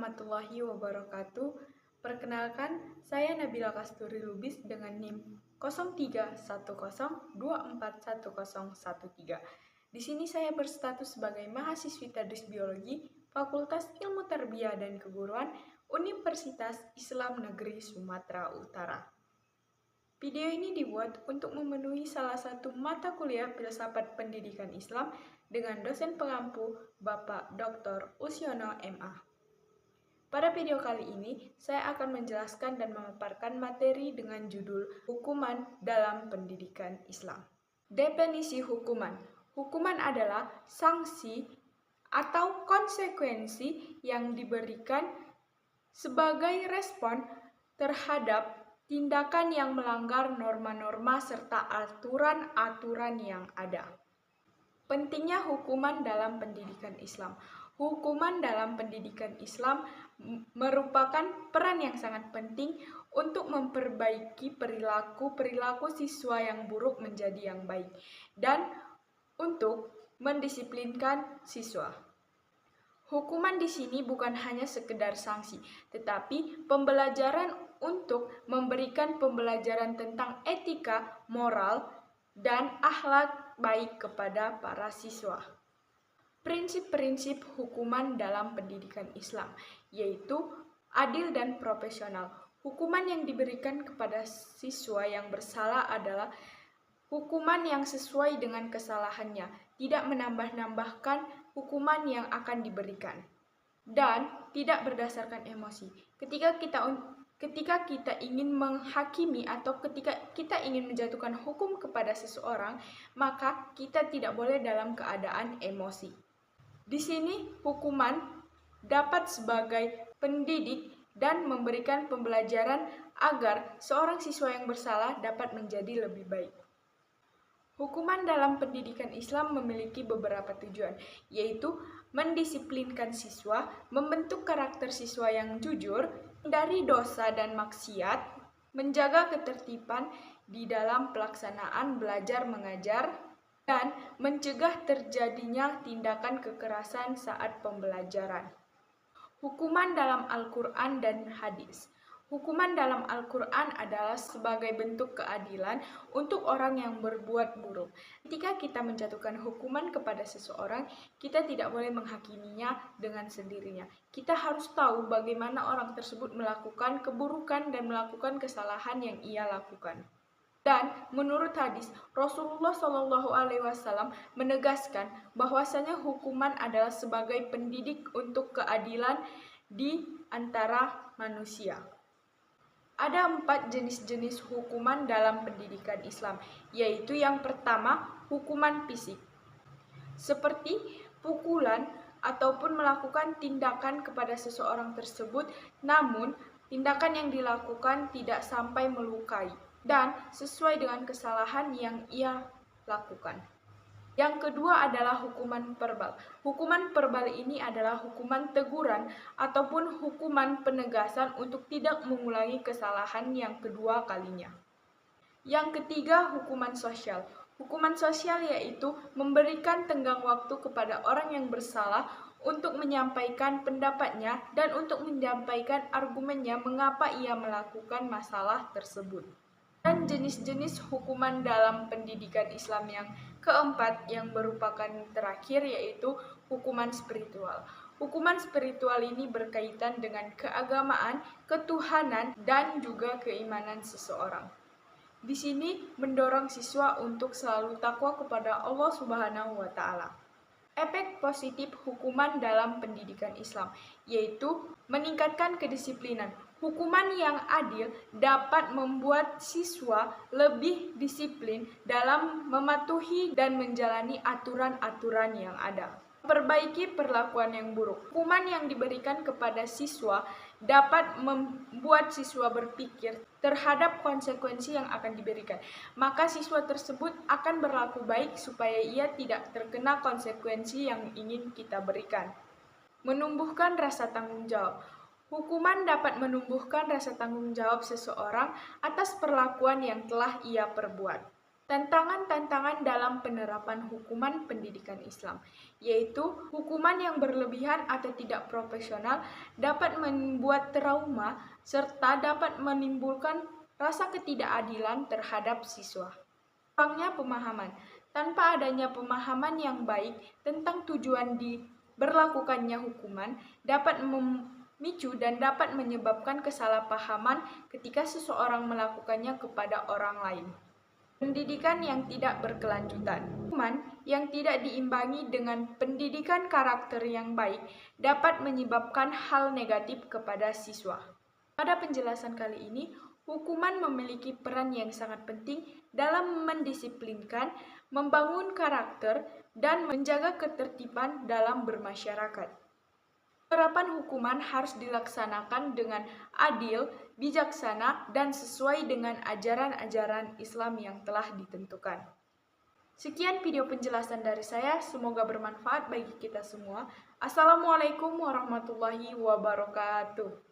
warahmatullahi wabarakatuh. Perkenalkan, saya Nabila Kasturi Lubis dengan NIM 0310241013. Di sini saya berstatus sebagai mahasiswi Tadris Biologi Fakultas Ilmu Tarbiyah dan Keguruan Universitas Islam Negeri Sumatera Utara. Video ini dibuat untuk memenuhi salah satu mata kuliah Filsafat Pendidikan Islam dengan dosen pengampu Bapak Dr. Usyono MA. Pada video kali ini, saya akan menjelaskan dan memaparkan materi dengan judul Hukuman dalam Pendidikan Islam. Definisi hukuman. Hukuman adalah sanksi atau konsekuensi yang diberikan sebagai respon terhadap tindakan yang melanggar norma-norma serta aturan-aturan yang ada. Pentingnya hukuman dalam pendidikan Islam. Hukuman dalam pendidikan Islam merupakan peran yang sangat penting untuk memperbaiki perilaku siswa yang buruk menjadi yang baik dan untuk mendisiplinkan siswa. Hukuman di sini bukan hanya sekedar sanksi, tetapi pembelajaran untuk memberikan pembelajaran tentang etika, moral, dan akhlak baik kepada para siswa. Prinsip-prinsip hukuman dalam pendidikan Islam, yaitu adil dan profesional. Hukuman yang diberikan kepada siswa yang bersalah adalah hukuman yang sesuai dengan kesalahannya, tidak menambah-nambahkan hukuman yang akan diberikan, dan tidak berdasarkan emosi. Ketika kita ingin menghakimi atau ketika kita ingin menjatuhkan hukum kepada seseorang, maka kita tidak boleh dalam keadaan emosi. Di sini hukuman dapat sebagai pendidik dan memberikan pembelajaran agar seorang siswa yang bersalah dapat menjadi lebih baik. Hukuman dalam pendidikan Islam memiliki beberapa tujuan, yaitu mendisiplinkan siswa, membentuk karakter siswa yang jujur, dari dosa dan maksiat, menjaga ketertiban di dalam pelaksanaan belajar mengajar, dan mencegah terjadinya tindakan kekerasan saat pembelajaran. Hukuman dalam Al-Quran dan Hadis. Hukuman dalam Al-Quran adalah sebagai bentuk keadilan untuk orang yang berbuat buruk. Ketika kita menjatuhkan hukuman kepada seseorang, kita tidak boleh menghakiminya dengan sendirinya. Kita harus tahu bagaimana orang tersebut melakukan keburukan dan melakukan kesalahan yang ia lakukan. Dan menurut hadis, Rasulullah SAW menegaskan bahwasanya hukuman adalah sebagai pendidik untuk keadilan di antara manusia. Ada 4 jenis-jenis hukuman dalam pendidikan Islam, yaitu yang pertama, hukuman fisik. Seperti pukulan ataupun melakukan tindakan kepada seseorang tersebut, namun tindakan yang dilakukan tidak sampai melukai dan sesuai dengan kesalahan yang ia lakukan. Yang kedua adalah hukuman verbal. Hukuman verbal ini adalah hukuman teguran ataupun hukuman penegasan untuk tidak mengulangi kesalahan yang kedua kalinya. Yang ketiga, hukuman sosial. Hukuman sosial yaitu memberikan tenggang waktu kepada orang yang bersalah untuk menyampaikan pendapatnya dan untuk menyampaikan argumennya mengapa ia melakukan masalah tersebut. Dan jenis-jenis hukuman dalam pendidikan Islam yang keempat yang merupakan terakhir yaitu hukuman spiritual. Hukuman spiritual ini berkaitan dengan keagamaan, ketuhanan, dan juga keimanan seseorang. Di sini mendorong siswa untuk selalu takwa kepada Allah Subhanahu wa Ta'ala. Efek positif hukuman dalam pendidikan Islam yaitu meningkatkan kedisiplinan. Hukuman yang adil dapat membuat siswa lebih disiplin dalam mematuhi dan menjalani aturan-aturan yang ada. Perbaiki perlakuan yang buruk. Hukuman yang diberikan kepada siswa dapat membuat siswa berpikir terhadap konsekuensi yang akan diberikan. Maka siswa tersebut akan berlaku baik supaya ia tidak terkena konsekuensi yang ingin kita berikan. Menumbuhkan rasa tanggung jawab. Hukuman dapat menumbuhkan rasa tanggung jawab seseorang atas perlakuan yang telah ia perbuat. tantangan-tantangan dalam penerapan hukuman pendidikan Islam, yaitu hukuman yang berlebihan atau tidak profesional dapat membuat trauma serta dapat menimbulkan rasa ketidakadilan terhadap siswa. Kurangnya pemahaman. Tanpa adanya pemahaman yang baik tentang tujuan diberlakukannya hukuman dapat memicu dan dapat menyebabkan kesalahpahaman ketika seseorang melakukannya kepada orang lain. Pendidikan yang tidak berkelanjutan. Hukuman yang tidak diimbangi dengan pendidikan karakter yang baik dapat menyebabkan hal negatif kepada siswa. Pada penjelasan kali ini, hukuman memiliki peran yang sangat penting dalam mendisiplinkan, membangun karakter, dan menjaga ketertiban dalam bermasyarakat. Penerapan hukuman harus dilaksanakan dengan adil, bijaksana, dan sesuai dengan ajaran-ajaran Islam yang telah ditentukan. Sekian video penjelasan dari saya, semoga bermanfaat bagi kita semua. Assalamualaikum warahmatullahi wabarakatuh.